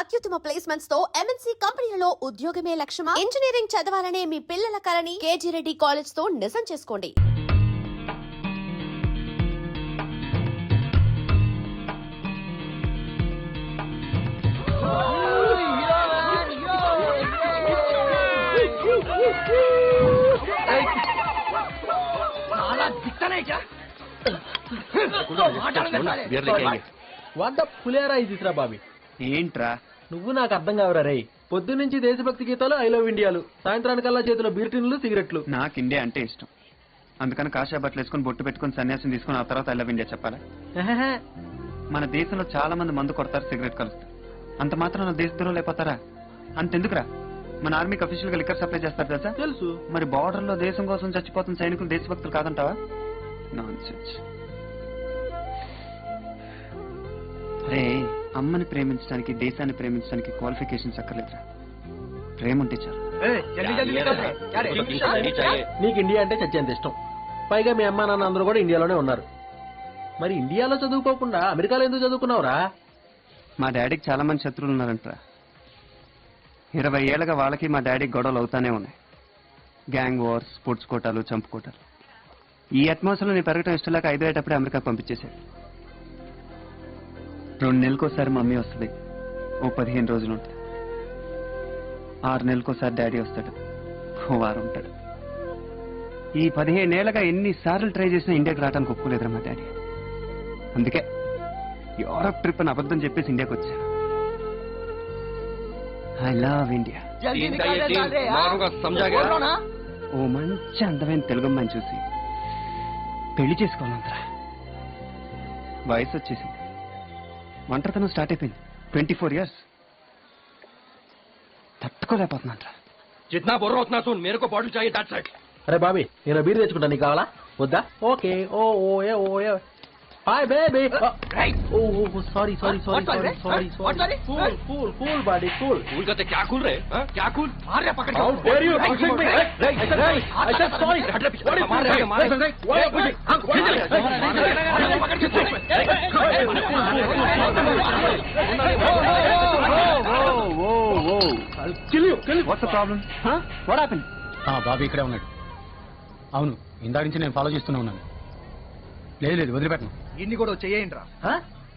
అత్యుత్తమ ప్లేస్మెంట్స్ తో ఎంఎన్సీ కంపెనీలలో ఉద్యోగమే లక్ష్యమా? ఇంజనీరింగ్ చదవాలనే మీ పిల్లల కలని కేజీ రెడ్డి కాలేజ్ తో నిజం చేసుకోండి. పులేరా ఇదిరా బాబీ. ఏంట్రా నువ్వు నాకు అర్థం కావరా రే. పొద్దున్నుంచి దేశభక్తి గీతాలు, ఐ లవ్ ఇండియాలు, సాయంత్రానికల్లా చేతిలో బీర్ టిన్లు, సిగరెట్లు. నాకు ఇండియా అంటే ఇష్టం, అందుకని కాషాయ బట్టలు వేసుకుని బొట్టు పెట్టుకుని సన్యాసం తీసుకుని ఆ తర్వాత ఐ లవ్ ఇండియా చెప్పాలా? మన దేశంలో చాలా మంది మందు కొడతారు, సిగరెట్ కలుస్తారు, అంత మాత్రం దేశద్రోహులు అయిపోతారా? అంతెందుకురా, మన ఆర్మీకి అఫీషియల్ గా లిక్కర్ సప్లై చేస్తారు తెలుసా? తెలుసు. మరి బార్డర్ లో దేశం కోసం చచ్చిపోతున్న సైనికులు దేశభక్తులు కాదంటావా? నాన్సెన్స్. రే, అమ్మని ప్రేమించడానికి, దేశాన్ని ప్రేమించడానికి క్వాలిఫికేషన్స్ అక్కర్లేదురా, ప్రేమ ఉంటే చాలు. నీకు ఇండియా అంటే చచ్చేంత ఇష్టం. పైగా మీ అమ్మా నాన్న అందరూ కూడా ఇండియాలోనే ఉన్నారు. మరి ఇండియాలో చదువుకోకుండా అమెరికాలో ఎందుకు చదువుకున్నావురా? మా డాడీకి చాలా మంది శత్రువులు ఉన్నారంటరా. 20 ఏళ్ళగా వాళ్ళకి మా డాడీకి గొడవలు అవుతానే ఉన్నాయి. గ్యాంగ్ వార్స్, స్పోర్ట్స్ కోటాలు, చంపుకోటాలు. ఈ అట్మాస్ఫియర్లో నేను పెరగటం ఇష్టం లేక 5 ఏటప్పుడే అమెరికా పంపించేశాడు. 2 నెలలకోసారి మమ్మీ వస్తుంది, ఓ 15 రోజులు ఉంటుంది. 6 నెలలకోసారి డాడీ వస్తాడు, ఓ వారం ఉంటాడు. ఈ 15 ఏళ్ళగా ఎన్నిసార్లు ట్రై చేసినా ఇండియాకి రావడానికి ఒప్పుకోలేదురా మా డాడీ. అందుకే యూరప్ ట్రిప్ అని అబద్ధం చెప్పేసి ఇండియాకి వచ్చాను. I love India. ఓ మంచి అందమైన తెలుగు అమ్మాయిని చూసి పెళ్లి చేసుకోవాలంతరా. వయసు వచ్చేసింది, ఒంటరితనం స్టార్ట్ అయిపోయింది. 24 years తట్టుకోలేకపోతున్నాంట్రా. जितना बोल रहा उतना सुन, मेरे को बॉटल चाहिए, दैट्स इट. అరే బాబీ, నేను బీర్ తెచ్చుకుంటా, నీకు కావాలా వద్దా? ఓకే. ఓ ఓ ఏ ఓ ఏ hi baby. Oh oh sorry sorry sorry sorry sorry sorry. Cool cool cool body cool. Cool करते क्या कूल रे? क्या कूल? मार रे, पकड़ के. How dare you touch me? I said sorry. हट रे पीछे. मार रे, मार रे. Why are you? पकड़ के. I'll kill you. Kill you. What's the problem? Huh? What happened? Bobby ఇక్కడే ఉన్నాడు. అవును, ఇందాక నుంచి నేను ఫాలో చేస్తూనే ఉన్నాను. లేదు లేదు, వదిలిపెట్టను. ఇన్ని కూడా చెయ్యండి రా.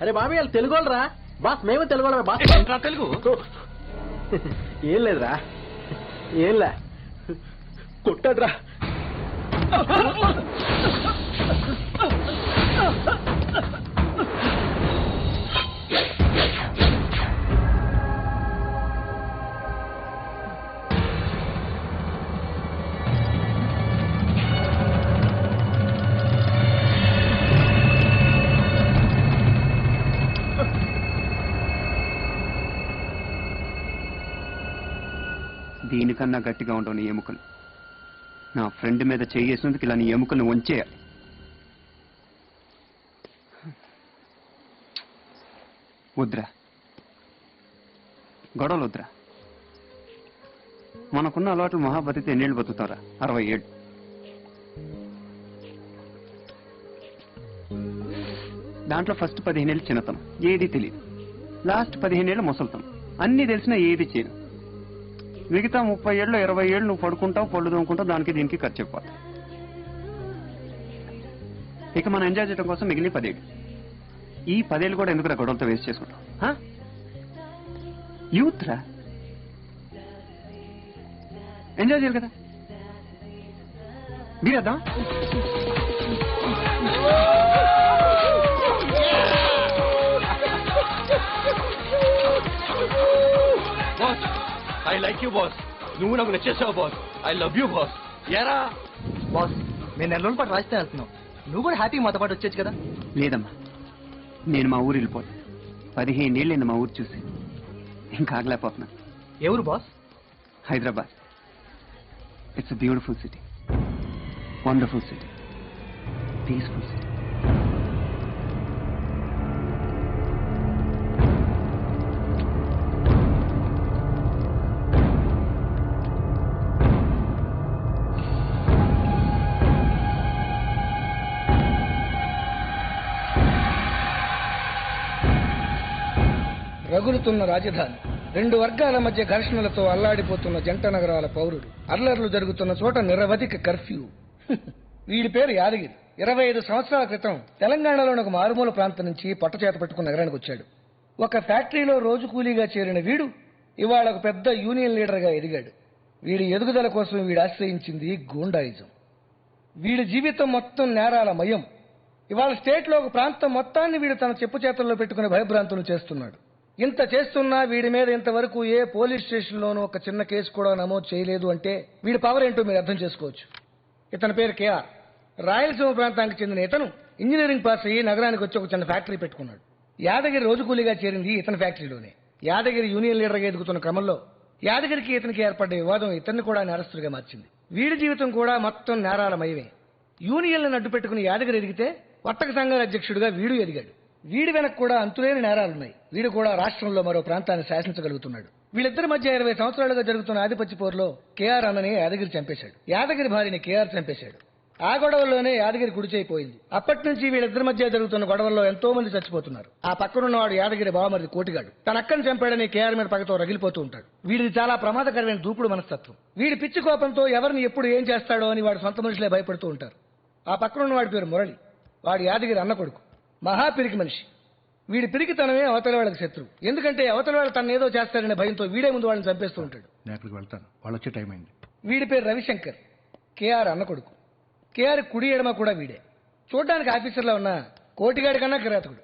అరే బాబీ, వాళ్ళు తెలుగు వాళ్ళరా బాస్, మేము తెలుగు వాళ్ళరా బాస్. ఏంట్రా తెలుగు? ఏం లేదురా, ఏంలే, కొట్టాడ్రా. దీనికన్నా గట్టిగా ఉండవు నీ ఎముకలు. నా ఫ్రెండ్ మీద చేసినందుకు ఇలా నీ ఎముకలను వంచేయాలి. వద్దురా, గొడవలు వద్దురా. మనకున్న అలవాట్లు మహా బతికితే ఎన్నేళ్ళు బతుకుతారా? 67. దాంట్లో ఫస్ట్ 15 ఏళ్ళు చిన్నతనం, ఏది తెలియదు. లాస్ట్ 15 ఏళ్ళు ముసలితనం, అన్నీ తెలిసినా ఏది చేయను. మిగతా 30 ఏళ్ళు 20 ఏళ్ళు నువ్వు పడుకుంటావు, పళ్ళు తోముకుంటావు, దానికి దీనికి ఖర్చు అయిపోతావు. ఇక మనం ఎంజాయ్ చేయడం కోసం మిగిలిన 10 ఏళ్ళు. ఈ 10 ఏళ్ళు కూడా ఎందుకు గొడవలతో వేస్ట్ చేసుకుంటావు? యూత్ రా, ఎంజాయ్ చేయాలి కదా. మీరేద్దాం. I like you, boss. నువ్వు నాకు నచ్చేసావు boss. I love you boss. ఏరా బాస్, నేను 2 రోజుల పాటు రాజస్థాన్ వెళ్తున్నావు, నువ్వు కూడా హ్యాపీ మాతో పాటు వచ్చేచ్చు కదా. లేదమ్మా, నేను మా ఊరు వెళ్ళిపోను. 15 ఏళ్ళు మా ఊరు చూసి ఇంకా ఆగలేకపోతున్నాను. ఎవరు బాస్? Hyderabad. It's a beautiful city, wonderful city, peaceful city. రగులుతున్న రాజధాని, రెండు వర్గాల మధ్య ఘర్షణలతో అల్లాడిపోతున్న జంట నగరాల పౌరులు, అల్లర్లు జరుగుతున్న చోట నిరవధిక కర్ఫ్యూ. వీడి పేరు యాదగిరి. 25 సంవత్సరాల క్రితం తెలంగాణలోని ఒక మారుమూల ప్రాంతం నుంచి పట్టచేత పట్టుకున్న నగరానికి వచ్చాడు. ఒక ఫ్యాక్టరీలో రోజు కూలీగా చేరిన వీడు ఇవాళ ఒక పెద్ద యూనియన్ లీడర్గా ఎదిగాడు. వీడి ఎదుగుదల కోసం వీడు ఆశ్రయించింది గూండాయిజం. వీడి జీవితం మొత్తం నేరాల మయం. ఇవాళ స్టేట్లో ఒక ప్రాంతం మొత్తాన్ని వీడు తన చెప్పు చేతుల్లో పెట్టుకుని భయభ్రాంతులు చేస్తున్నాడు. ఇంత చేస్తున్నా వీడి మీద ఇంతవరకు ఏ పోలీస్ స్టేషన్లోనూ ఒక చిన్న కేసు కూడా నమోదు చేయలేదు అంటే వీడి పవర్ ఏంటో మీరు అర్థం చేసుకోవచ్చు. ఇతని పేరు కేఆర్. రాయలసీమ ప్రాంతానికి చెందిన ఇతను ఇంజనీరింగ్ పాస్ అయ్యి నగరానికి వచ్చి ఒక చిన్న ఫ్యాక్టరీ పెట్టుకున్నాడు. యాదగిరి రోజు కూలీగా చేరింది ఇతని ఫ్యాక్టరీలోనే. యాదగిరి యూనియన్ లీడర్గా ఎదుగుతున్న క్రమంలో యాదగిరికి ఇతనికి ఏర్పడ్డ వివాదం ఇతన్ని కూడా నేరస్తుడిగా మార్చింది. వీడి జీవితం కూడా మొత్తం నేరాలమయమే. యూనియన్లను అడ్డు పెట్టుకుని యాదగిరి ఎదిగితే వర్తక సంఘాల అధ్యక్షుడిగా వీడు ఎదిగాడు. వీడి వెనక్కి కూడా అంతులేని నేరాలున్నాయి. వీడు కూడా రాష్ట్రంలో మరో ప్రాంతాన్ని శాసించగలుగుతున్నాడు. వీళ్ళిద్దరి మధ్య 20 సంవత్సరాలుగా జరుగుతున్న ఆధిపత్య పోరులో కేఆర్ అన్నని యాదగిరి చంపేశాడు. యాదగిరి భార్యని కేఆర్ చంపేశాడు. ఆ గొడవల్లోనే యాదగిరి కుడిచైపోయింది. అప్పటి నుంచి వీళ్ళిద్దరి మధ్య జరుగుతున్న గొడవల్లో ఎంతో మంది చచ్చిపోతున్నారు. ఆ పక్కనున్నవాడు యాదగిరి బావమరిది కోటిగాడు. తన అక్కని చంపాడని కేఆర్ మీద పగతో రగిలిపోతూ ఉంటాడు. వీడిది చాలా ప్రమాదకరమైన దూకుడు మనస్తత్వం. వీడి పిచ్చి కోపంతో ఎవరిని ఎప్పుడు ఏం చేస్తాడో అని వాడు సొంత మనుషులే భయపడుతూ ఉంటారు. ఆ పక్కనున్న వాడి పేరు మురళి. వాడు యాదగిరి అన్న కొడుకు. మహా పిరికి మనిషి. వీడి పిరికితనమే అవతల వాళ్ళకి శత్రువు. ఎందుకంటే అవతల వాళ్ళు తన ఏదో చేస్తారనే భయంతో వీడే ముందు వాళ్ళని చంపేస్తూ ఉంటాడు. నేను అక్కడికి వెళ్తాను, వాళ్ళు వచ్చే టైం అయింది. వీడి పేరు రవిశంకర్. కేఆర్ అన్న కొడుకు. కేఆర్ కుడి ఎడమ కూడా వీడే. చూడ్డానికి ఆఫీసర్లో ఉన్న కోటిగాడి కన్నా కిరాతకుడు.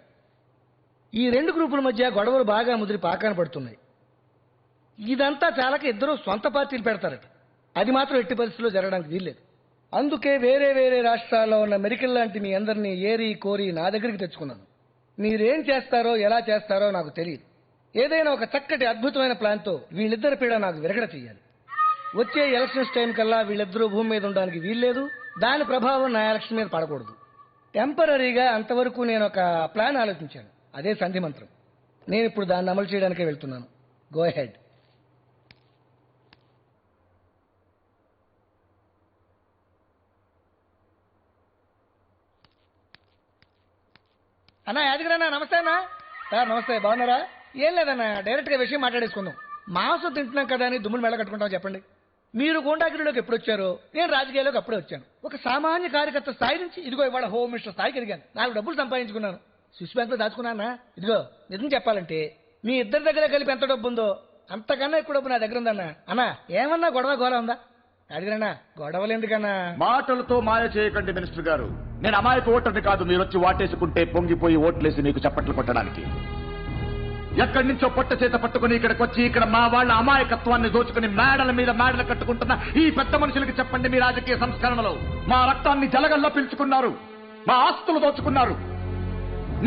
ఈ రెండు గ్రూపుల మధ్య గొడవలు బాగా ముదిరి పాకాన పడుతున్నాయి. ఇదంతా చాలక ఇద్దరు సొంత పార్టీలు పెడతారట. అది మాత్రం ఎట్టి పరిస్థితుల్లో జరగడానికి వీల్లేదు. అందుకే వేరే వేరే రాష్ట్రాల్లో ఉన్న మెరికల్ లాంటి మీ అందరినీ ఏరి కోరి నా దగ్గరికి తెచ్చుకున్నాను. మీరేం చేస్తారో ఎలా చేస్తారో నాకు తెలియదు. ఏదైనా ఒక చక్కటి అద్భుతమైన ప్లాన్తో వీళ్ళిద్దరి పీడ నాకు విరగడ చెయ్యాలి. వచ్చే ఎలక్షన్స్ టైం కల్లా వీళ్ళిద్దరూ భూమి మీద ఉండడానికి వీల్లేదు. దాని ప్రభావం నా ఎలక్షన్ మీద పడకూడదు. టెంపరీగా అంతవరకు నేను ఒక ప్లాన్ ఆలోచించాను. అదే సంధి మంత్రం. నేను ఇప్పుడు దాన్ని అమలు చేయడానికే వెళ్తున్నాను. Go head. అన్నా యాదగిరన్నా, నమస్తే అన్నా. సార్ నమస్తే, బాగున్నారా? ఏం లేదన్నా, డైరెక్ట్ గా విషయం మాట్లాడేసుకుందాం. మాంసం తింటున్నాం కదా అని దుమ్ములు మెళ్ళ కట్టుకుంటాం చెప్పండి. మీరు గూండాగిరిలోకి ఎప్పుడు వచ్చారో నేను రాజకీయాల్లోకి అప్పుడే వచ్చాను. ఒక సామాన్య కార్యకర్త స్థాయి నుంచి ఇదిగో ఇవాళ హోమ్ మినిస్టర్ స్థాయికి ఎదిగాను. నాకు డబ్బులు సంపాదించుకున్నాను. స్విస్ బ్యాంక్ లో దాచుకున్నానా? ఇదిగో నిజం చెప్పాలంటే మీ ఇద్దరి దగ్గర కలిపి ఎంత డబ్బు ఉందో అంతకన్నా ఎక్కువ డబ్బు నా దగ్గర ఉందన్నా. అన్నా ఏమన్నా గొడవ గోల ఉందా? అడిగిరన్నా గొడవలు ఎందుకన్నా? మాటలతో మాయ చేయకండి మినిస్టర్ గారు. నేను అమాయకు ఓటర్ని కాదు, మీరు వచ్చి వాటేసుకుంటే పొంగిపోయి ఓట్లేసి మీకు చప్పట్లు కొట్టడానికి. ఎక్కడి నుంచో పొట్ట చేత పట్టుకుని ఇక్కడికి వచ్చి ఇక్కడ మా వాళ్ళ అమాయకత్వాన్ని దోచుకుని మేడల మీద మేడలు కట్టుకుంటున్న ఈ పెద్ద మనుషులకి చెప్పండి, మీ రాజకీయ సంస్కరణలో మా రక్తాన్ని జలగల్లో పీల్చుకున్నారు, మా ఆస్తులు దోచుకున్నారు,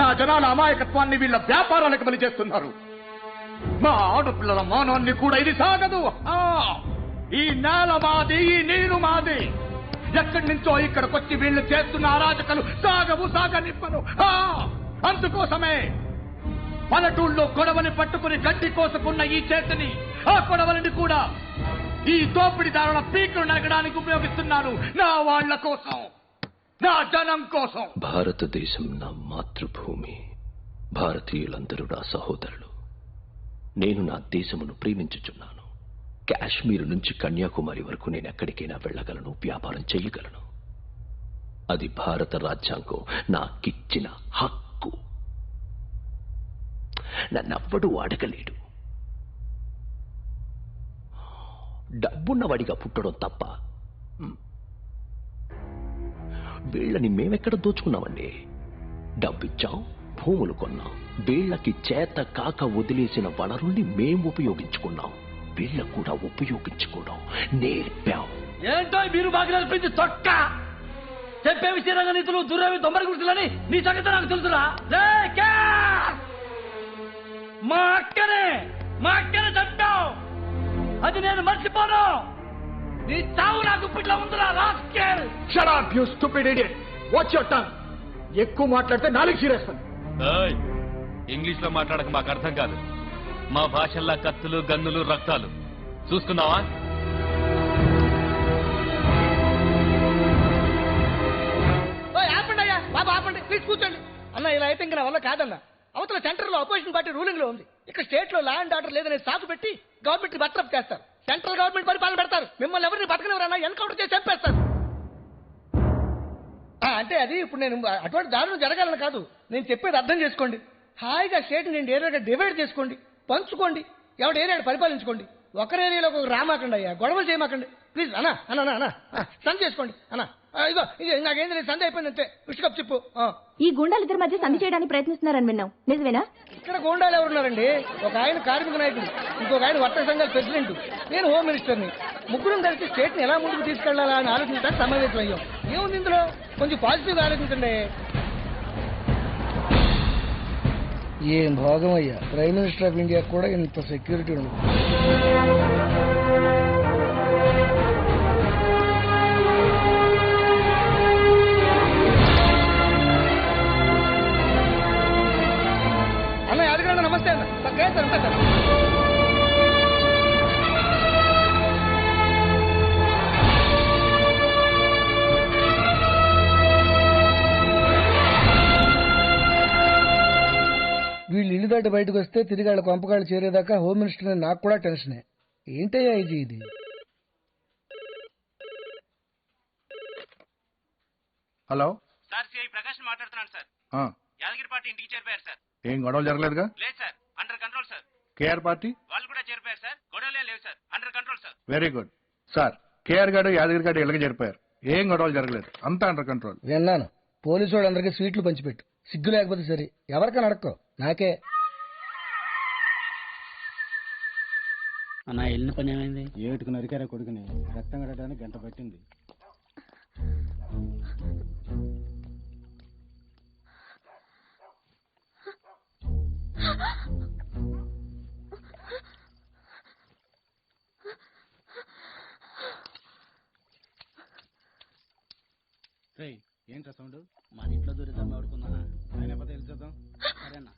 నా జనాల అమాయకత్వాన్ని వీళ్ళ వ్యాపారాలకు బలి చేస్తున్నారు. మా ఆడపిల్లల మానాన్ని కూడా ఇది సాగదు. ఈ నేల మాది, ఈ నీరు మాది. ఎక్కడి నుంచో ఇక్కడికొచ్చి వీళ్ళు చేస్తున్న అరాచకలు సాగవు, సాగనిప్పను. అందుకోసమే పల్లెటూళ్ళలో గొడవని పట్టుకుని గడ్డి కోసుకున్న ఈ చేతిని, ఆ గొడవలని కూడా ఈ దోపిడీదారుల పీకులు నరకడానికి ఉపయోగిస్తున్నాను. నా వాళ్ల కోసం, నా జనం కోసం. భారతదేశం నా మాతృభూమి. భారతీయులందరూ నా సహోదరులు. నేను నా దేశమును ప్రేమించుచున్నాను. కాశ్మీర్ నుంచి కన్యాకుమారి వరకు నేను ఎక్కడికైనా వెళ్ళగలను, వ్యాపారం చేయగలను. అది భారత రాజ్యాంగం నాకిచ్చిన హక్కు. నన్నెవ్వడూ అడగలేడు. డబ్బున్నవాడిగా పుట్టడం తప్ప వీళ్ళని మేమెక్కడ దోచుకున్నామండి? డబ్బిచ్చాం, భూములు కొన్నాం, వీళ్ళకి చేత కాక వదిలేసిన వనరుల్ని మేం ఉపయోగించుకున్నాం. వీళ్ళకు కూడా ఉపయోగించుకోవడం నేర్పాం. ఏంటో మీరు బాగా నేర్పించి తొక్క చెప్పే విషయంగా నీతులు దుర్రవి దొమ్మరి గుర్తులని నీ సంగతి నాకు తెలుసురా. మా అక్కనే చంపావు, అది నేను మర్చిపోను. నీ చావు నాకు ఇప్పట్లో ఉందిరా rascal. Shut up, you stupid idiot. Watch your tongue. ఎక్కువ మాట్లాడితే నాలుగు చీరేస్తాను. ఇంగ్లీష్ లో మాట్లాడక మాకు అర్థం కాదు. మా భాషల్లా కత్తులు, గన్నులు, రక్తాలు చూసుకున్నావా? ఆపండి అయ్యా బాబా, ఆపండి ప్లీజ్, కూర్చోండి. అన్న ఇలా అయితే ఇంకా నా వల్ల కాదన్నా. అవతల సెంటర్ లో అపోజిషన్ పార్టీ రూలింగ్ లో ఉంది. ఇక్కడ స్టేట్ లో లా అండ్ ఆర్డర్ లేదనే సాకు పెట్టి గవర్నమెంట్ ని బర్తరఫ్ చేస్తారు. సెంట్రల్ గవర్నమెంట్ పరిపాలన పెడతారు. మిమ్మల్ని ఎవరిని బతకనివరన్నా ఎన్కౌంటర్ చేసి చంపేస్తారు. అంటే అది ఇప్పుడు నేను అటువంటి దారుణం జరగాలని కాదు, నేను చెప్పేది అర్థం చేసుకోండి. హాయిగా స్టేట్ నేను ఏరియాగా డివైడ్ చేసుకోండి, పంచుకోండి, ఎవరి ఏరియాని పరిపాలించుకోండి. ఒకరి ఏరియాలో ఒక రామాకండి అయ్యా, గొడవలు చేయమాకండి ప్లీజ్. అన్నా అన్నా అన్నా సంధి చేసుకోండి అన్నా. ఇగో ఇది నాకేంది లేదు, సంధి అయిపోయింది అంతే. విష్కప్ చెప్పు. ఈ గుండాలిద్దరి మధ్య సంధి చేయడానికి ప్రయత్నిస్తున్నారని విన్నాం, నిజమేనా? ఇక్కడ గోండాలు ఎవరున్నారండి? ఒక ఆయన కార్మిక నాయకుడు, ఇంకొక ఆయన వర్తక సంఘాల ప్రెసిడెంట్, నేను హోమ్ మినిస్టర్ని. ముగ్గురం కలిసి స్టేట్ ని ఎలా ముందుకు తీసుకెళ్లాలా అని ఆలోచించడానికి సమావేశం అయ్యాం. ఏముంది ఇందులో? కొంచెం పాజిటివ్గా ఆలోచించండి. ఏం భాగం అయ్యా, ప్రైమ్ మినిస్టర్ ఆఫ్ ఇండియా కూడా ఇంత సెక్యూరిటీ ఉండదు. అన్న యాదగిరి నమస్తే అన్న. సార్ ఉంటా సార్. వీళ్ళు ఇల్లు దాటి బయటకు వస్తే తిరిగి వాళ్ళ కొంపకాళ్ళు చేరేదాకా హోమ్ మినిస్టర్ నాకు కూడా టెన్షనే. ఏంటయ్యా ఇది? హలో సార్, సిఐ ప్రకాష్ మాట్లాడుతున్నాను సార్. యాదగిరి పార్టీ ఇంటికి చేరిపోయారు సార్. ఏం గొడవలు జరగలేదుగా? లేదు sir, under control sir. KR party వాళ్ళు కూడా చేరిపోయారు సార్. గొడవలే లేవు sir, under control sir. Very good sir. KR గారు యాదగిరి గారు ఇళ్ళకి జరిపారు. ఏం గొడవలు జరగలేదు, అంతా అండర్ కంట్రోల్. విన్నాను. పోలీసు వాళ్ళు అందరికీ స్వీట్లు పంచిపెట్టు. సిగ్గు లేకపోతే సరే, ఎవరికైనా అడక్కో, నాకే. అన్న వెళ్ళిన పని ఏమైంది? ఏటుకు నరికారా కొడుకుని, రక్తం కట్టడానికి గంట పట్టింది. ఏంట్రా సౌండ్? మన ఇంట్లో దూరిద్దాం ఆడుకుందానా? ఆయన పద వెళ్ళిద్దాం. సరేనా?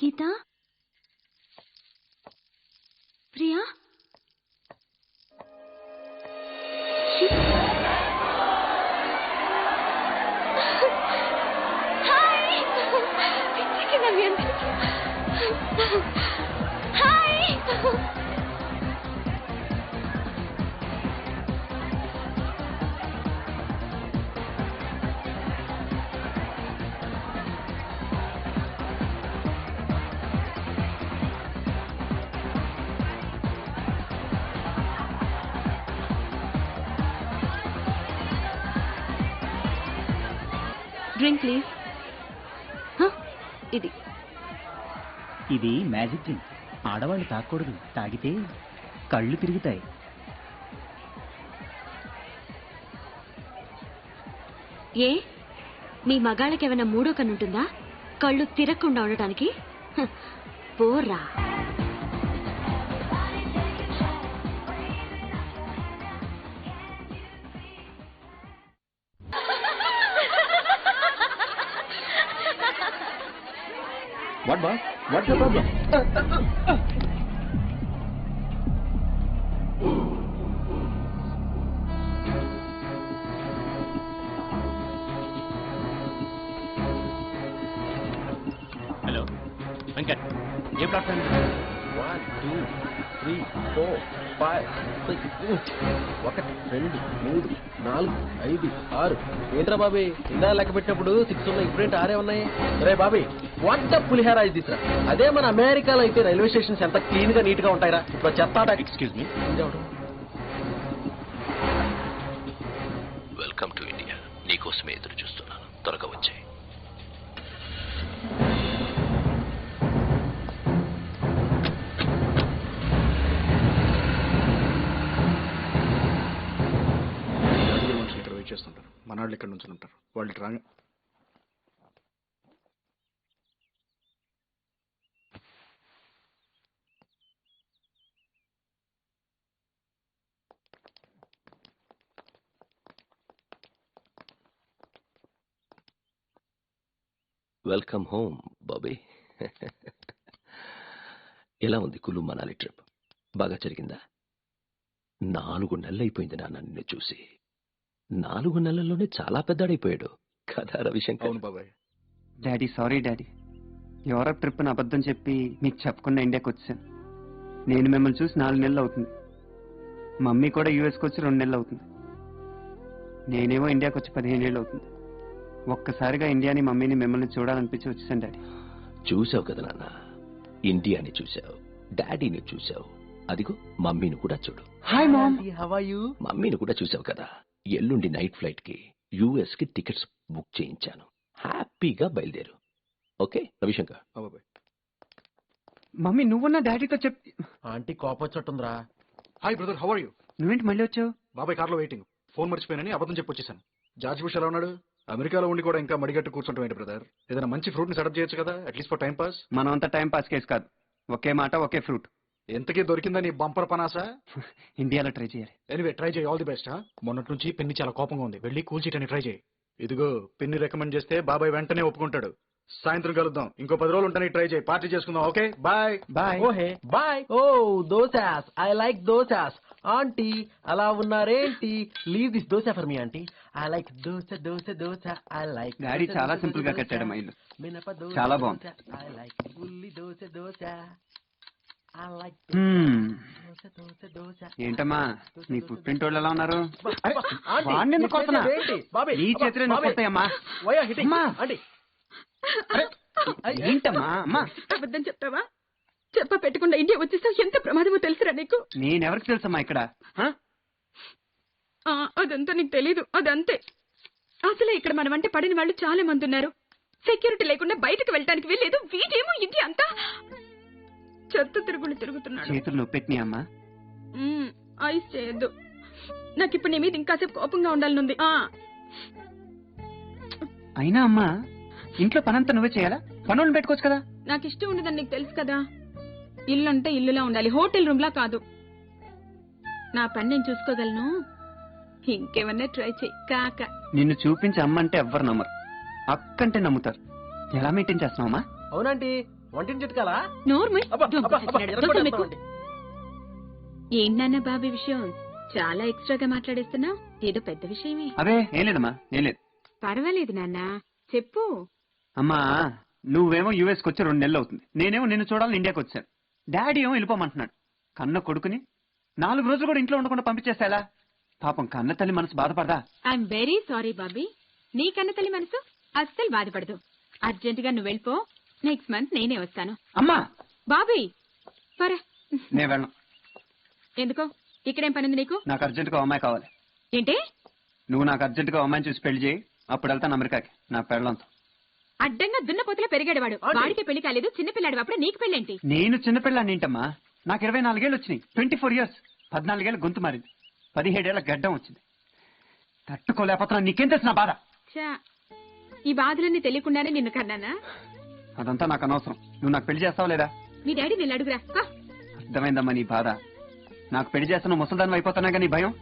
Geeta, Priya, drink please. ఇది ఇది మ్యాజిక్ డ్రింక్. ఆడవాళ్ళు తాగకూడదు, తాగితే కళ్ళు తిరుగుతాయి. ఏ మీ మగాళ్ళకి ఏమైనా మూడో కన్నుంటుందా కళ్ళు తిరగకుండా ఉండటానికి? పోరా. What, boss? What's the problem? Hello Venkat, A platform? 1, 2, 3, 4, 5, 6. 1, 2, 3, 4, 5, 6. ఏంట్రా బాబీ, ఇందా లెక్క పెట్టినప్పుడు 6 ఉన్నాయి, ఇప్పుడేంటి 6 ఉన్నాయి? రే బాబీ, వాట్ పులిహార ఇది తీసురా. అదే మన అమెరికాలో అయితే రైల్వే స్టేషన్స్ ఎంత క్లీన్ గా నీట్ గా ఉంటాయిరా. ఇప్పుడు చెత్త. Excuse me. Welcome to India. నీకోసమే ఎదురు చూస్తున్నాను, త్వరగా వచ్చాయి. ఇక్కడ వెయిట్ చేస్తుంటారు, మనాళ్ళు ఇక్కడ నుంచి ఉంటారు. వాళ్ళు రాగా వెల్కమ్ హోమ్ బాబీ. ఎలా ఉంది కులు మనాలి ట్రిప్? బాగా జరిగిందా? 4 నెలలైపోయింది నాన్న నిన్ను చూసి. 4 నెలల్లోనే చాలా పెద్దాడైపోయాడు కదా రవిశంకర్? అవును బాబాయ్. Daddy sorry daddy, Europe trip అని అబద్ధం చెప్పి మీకు చెప్పకుండా ఇండియాకి వచ్చాను. నేను మిమ్మల్ని చూసి 4 నెలలు అవుతుంది. మమ్మీ కూడా యూఎస్కి వచ్చి 2 నెలలు అవుతుంది. నేనేమో ఇండియాకి వచ్చి 15 ఏళ్ళు అవుతుంది. ఒక్కసారిగా ఇండియాని మమ్మీని మిమ్మల్ని చూడాలనిపించి వచ్చేసాను డాడీ. చూసావు కదా నాన్న, ఇండియాని చూసావు, డాడీని చూసావు, అదిగో మమ్మీని కూడా చూడు. Hi mom. How are you? మమ్మీని కూడా చూసావు కదా. ఎల్లుండి నైట్ ఫ్లైట్ కి యుఎస్ కి టికెట్స్ బుక్ చేయించాను. హ్యాపీగా బయలుదేరు. ఓకే రవిశంకర్? బాబాయ్. మమ్మీ నువ్వున్న డాడీతో చెప్. ఆంటీ కోపం వచ్చేట్టుందిరా. Hi brother, how are you? నువ్వేంటి మళ్ళీ వచ్చావు? బాబాయ్ కార్లో వెయిటింగ్. ఫోన్ మర్చిపోయానని అబద్ధం చెప్పి వచ్చేసాను. జార్జ్ బుష్ ఎలా ఉన్నాడు? అమెరికాలో ఉండి కూడా ఇంకా మడిగట్టు కూర్చుంటాం ఏంటి బ్రదర్? ఏదైనా మంచి ఫ్రూట్ ని సెటప్ చేయొచ్చు కదా, అట్లీస్ట్ ఫర్ టైం పాస్. మనం అంతా టైం పాస్ కేసు కాదు. ఒకే మాట ఒకే ఫ్రూట్. ఎంతకీ దొరికిందా నీ బంపర్ పనాసా? ఇండియాలో ట్రై చేయాలి. ఎనీవే ట్రై చేయి, ఆల్ ది బెస్ట్. మొన్నటి నుంచి పెన్ని చాలా కోపంగా ఉంది, వెళ్ళి కూల్ చేయని ట్రై చేయి. ఇదిగో పెన్ని రికమెండ్ చేస్తే బాబాయ్ వెంటనే ఒప్పుకుంటాడు. సాయంత్రం కలుద్దాం. ఇంకో 10 రోజులు ఉంటాను, ట్రై చేయి, పార్టీ చేసుకుందాం. Okay bye. బాయ్. ఓహే bye. Oh dosas, I like dosas. Aunty అలా ఉన్నారేంటి? Leave this dosa for me aunty. I like dosa dosa dosa. I like. Daddy చాలా సింపుల్ గా కట్టాడు మా ఇల్లు. చాలా బాగుంది. I like ulli dosa dosa. I like dosa dosa dosa. ఏంటమ్మా నీ పుట్టింటోళ్ళు ఎలా ఉన్నారు? ఆంటీ, వాడిని ఎందుకు కొడుతున్నావ్? ఏంటి? బాబీ, నీ చేతిలో ఎందుకు బాబీ. కొడతాయమ్మా? Why are you hitting? అమ్మా. ఆంటీ. ఏంటమ్మా అమ్మా? అబద్ధం చెప్తావా? చెప్ప పెట్టకుండా ఇండియా వచ్చేసావు. ఎంత ప్రమాదమో తెలుసురా నీకు? నేనెవరికి తెలుసమ్మా ఇక్కడ? అదంతా నీకు తెలీదు. అదంతే. అసలే ఇక్కడ మన వంట పడిన వాళ్ళు చాలా మంది ఉన్నారు. సెక్యూరిటీ లేకుండా బయటకు వెళ్ళడానికి వెళ్ళలేదు. వీటేమో ఇండియా అంతా చెత్త తిరుగులు తిరుగుతున్నాడు. చేతులు నొప్పెట్టినాయి అమ్మా. ఐస్ చేయొద్దు. నాకు ఇప్పుడు నీ మీద ఇంకాసేపు కోపంగా ఉండాలనుంది. అయినా అమ్మా ఇంట్లో పనంతా నువ్వే చేయాలా? పనులను పెట్టుకోవచ్చు కదా. నాకు ఇష్టం ఉండదని నీకు తెలుసు కదా. ఇల్లు అంటే ఇల్లులా ఉండాలి, హోటల్ రూమ్ లా కాదు. నా పని నేను చూసుకోగలను. ఇంకేమన్నా ట్రై చెయ్యి కాక. నిన్ను చూపించి అమ్మంటే ఎవ్వరు నమ్మరు, అక్కంటే నమ్ముతారు. ఎలా మెయింటైన్ చేస్తున్నావమ్మా? అవునంటీ, వంటిని చిట్కాలా? నోర్మై. అబ్బా, అబ్బా, అబ్బా, ఎర్రగొట్టు వేస్తామండి. ఏంటన్నా బాబీ విషయం చాలా ఎక్స్ట్రాగా మాట్లాడేస్తున్నా? ఏదో పెద్ద విషయమే. అదే ఏం లేదమ్మా, ఏం లేదు. పర్వాలేదు నాన్న, చెప్పు. అమ్మా నువ్వేమో యూఎస్కి వచ్చి 2 నెలలు అవుతుంది. నేనేమో నిన్ను చూడాలని ఇండియాకి వచ్చాను. డాడీ ఏమో వెళ్ళిపోమంటున్నాడు. కన్న కొడుకుని 4 రోజులు కూడా ఇంట్లో ఉండకుండా పంపించేస్తా ఎలా? పాపం కన్న తల్లి మనసు బాధపడదా? I'm very sorry Bobby. నీ కన్న తల్లి మనసు అస్సలు బాధపడదు. అర్జెంట్ గా నువ్వు వెళ్ళిపో. నెక్స్ట్ మంత్ నేనే వస్తాను. అమ్మా బాబీ పరా. నేను వెళ్ళను. ఎందుకో? ఇక్కడేం పనింది నీకు? నాకు అర్జెంట్ గా అమ్మాయి కావాలి. ఏంటి? నువ్వు నాకు అర్జెంట్ గా అమ్మాయిని చూసి పెళ్లి చేయి, అప్పుడు వెళ్తాను అమెరికాకి నా పెళ్ళంతో. అడ్డంగా దున్నపోతలో పెరిగాడు వాడు. వాడికి పెళ్లి కాలేదు, చిన్నపిల్లాడు. అప్పుడే నీకు పెళ్ళేంటి? నేను చిన్నపిల్లాన్ని ఏంటమ్మా? నాకు 24 ఏళ్ళు వచ్చినాయి. 24 years. 14 ఏళ్ళ గొంతు మారింది. 17 ఏళ్ల గడ్డం వచ్చింది. తట్టుకోలేకపోతున్నా. నీకేం తెలుసు నా బాధ? ఈ బాధలన్నీ తెలియకుండానే నిన్ను కన్నానా? అదంతా నాకు అనవసరం. నువ్వు నాకు పెళ్లి చేస్తావా లేదా? మీ డాడీ నేను అడుగురా. అర్థమైందమ్మా నీ బాధ. నాకు పెళ్లి చేస్తున్న ముసల్దాన్ని అయిపోతున్నా కానీ భయం.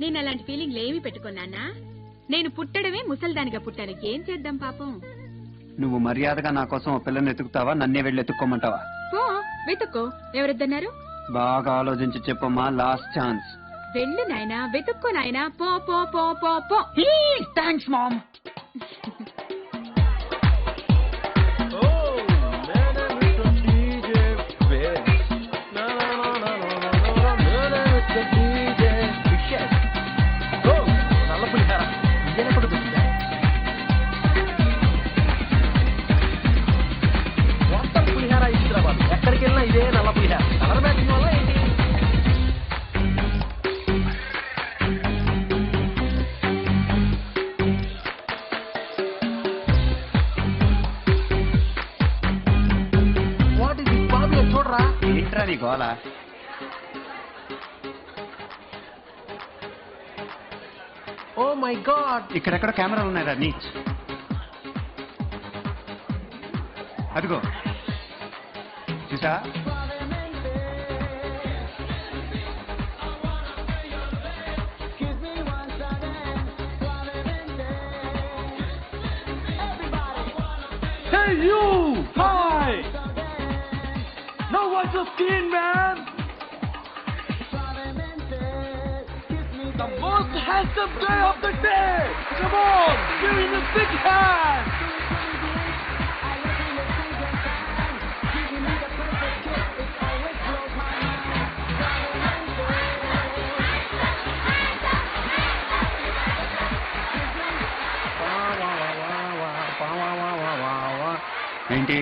నేను అలాంటి ఫీలింగ్లు ఏమి పెట్టుకున్నానా? నేను పుట్టడమే ముసల్దానిగా పుట్టాను. ఏం చేద్దాం పాపం. నువ్వు మర్యాదగా నా కోసం ఓ పిల్లని ఎత్తుకుతావా, నన్నే వెళ్ళి ఎత్తుక్కోమంటావా? పో వెతుక్కో. ఎవరొద్దన్నారు? బాగా ఆలోచించి చెప్పమ్మా. Last chance. వెళ్ళు నాయనా, వెతుక్కో నాయనా. పో పో పో పో పో. Thanks mom. ఎక్కడికి వెళ్ళినా ఇదే నల్ల పులిహార. కలర్ మ్యాచింగ్ వల్ల ఏంటి? What is this Bobby? చూడరా. ఏంట్రా నీ గోల? Oh my god. ఇక్కడెక్కడ కెమెరాలు ఉన్నాయా? నీచ్. అదిగో చూసా? Hey you! Hi! Now what's your skin, man? The most handsome guy of the day! Come on, give him a big hand! ఏంటి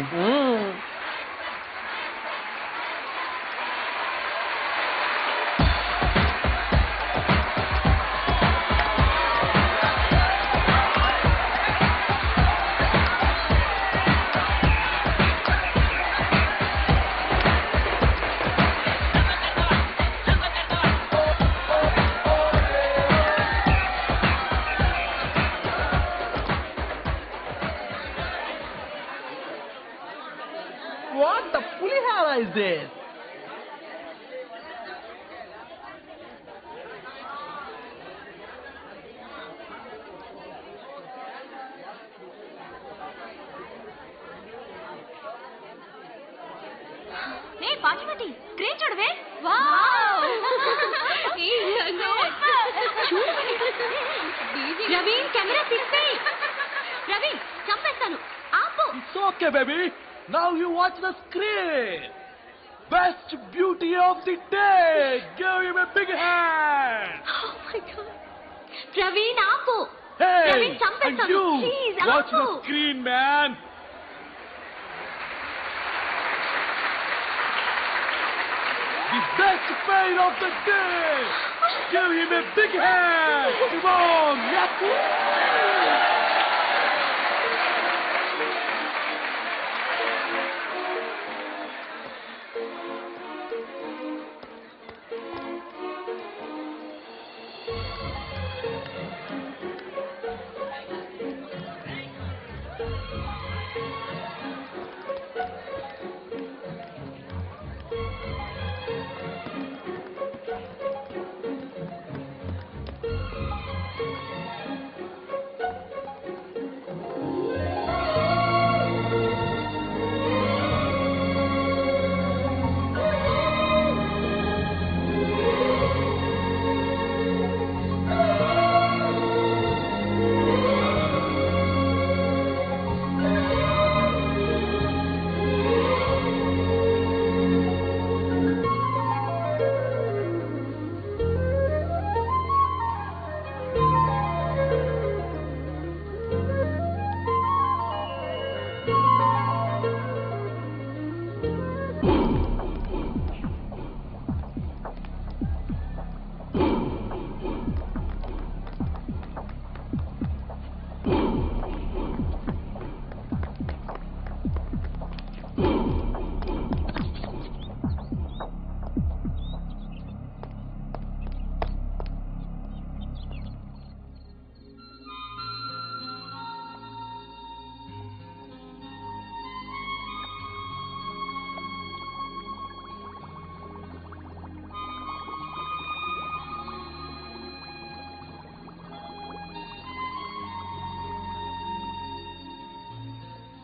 What the pulihara is this? పాటిపట్టి క్రేన్ చూడవే Praveen camera తీస్తే ప్రవీణ్ చంపేస్తాను ఆపు. It's okay, baby. Now you watch the screen. Best beauty of the day. Give him a big hand. Oh my God. Praveen ఆపు. Hey, Praveen and చంపేస్తాను you please watch ఆపు. the screen, man. The best pain of the day. Give him a big hand. Come on, Yahoo!